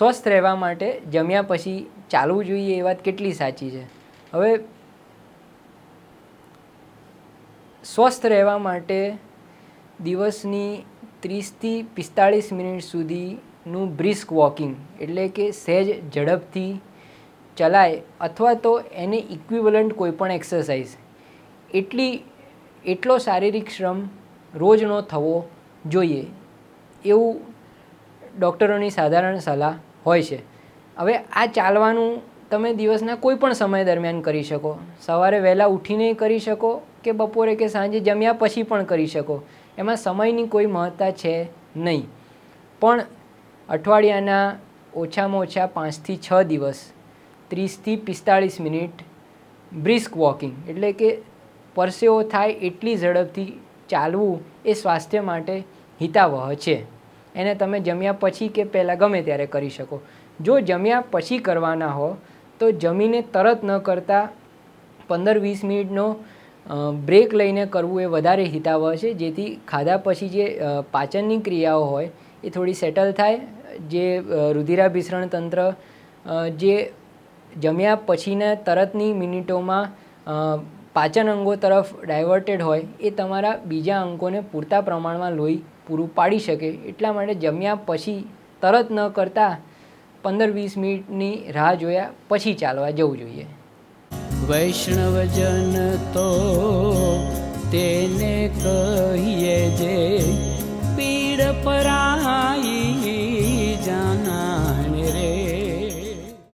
સ્વસ્થ રહેવા માટે જમ્યા પછી ચાલવું જોઈએ એ વાત કેટલી સાચી છે? હવે સ્વસ્થ રહેવા માટે દિવસની 30થી 45 મિનિટ સુધીનું બ્રિસ્ક વોકિંગ એટલે કે સહેજ ઝડપથી ચલાય અથવા તો એને ઇક્વિવલન્ટ કોઈપણ એક્સરસાઇઝ એટલો શારીરિક શ્રમ રોજનો થવો જોઈએ એવું ડૉક્ટરોની સાધારણ સલાહ હોય છે. હવે આ ચાલવાનું તમે દિવસના કોઈ પણ સમય દરમિયાન કરી શકો. સવારે વહેલા ઉઠીને કરી શકો કે બપોરે કે સાંજે જમ્યા પછી પણ કરી શકો. એમાં સમયની કોઈ મહત્તા છે નહીં. પણ અઠવાડિયાના ઓછામાં ઓછા 5થી 6 દિવસ 30થી 45 મિનિટ બ્રિસ્ક વોકિંગ એટલે કે પરસેવો થાય એટલી ઝડપથી ચાલવું એ સ્વાસ્થ્ય માટે હિતાવહ છે. એને તમે જમ્યા પછી કે પહેલાં ગમે ત્યારે કરી શકો. જો જમ્યા પછી કરવાના હો તો જમીને તરત ન કરતાં 15-20 મિનિટનો બ્રેક લઈને કરવું એ વધારે હિતાવહ છે, જેથી ખાધા પછી જે પાચનની ક્રિયાઓ હોય એ થોડી સેટલ થાય, જે રુધિરાભિસરણ તંત્ર જે જમ્યા પછીના તરતની મિનિટોમાં પાચન અંગો તરફ ડાયવર્ટેડ હોય એ તમારા બીજા અંગોને પૂરતા પ્રમાણમાં લોહી પૂરું પાડી શકે. એટલા માટે જમ્યા પછી તરત ન કરતાં 15-20 મિનિટની રાહ જોયા પછી ચાલવા જવું જોઈએ. વૈષ્ણવજન તો તેને કહીએ જે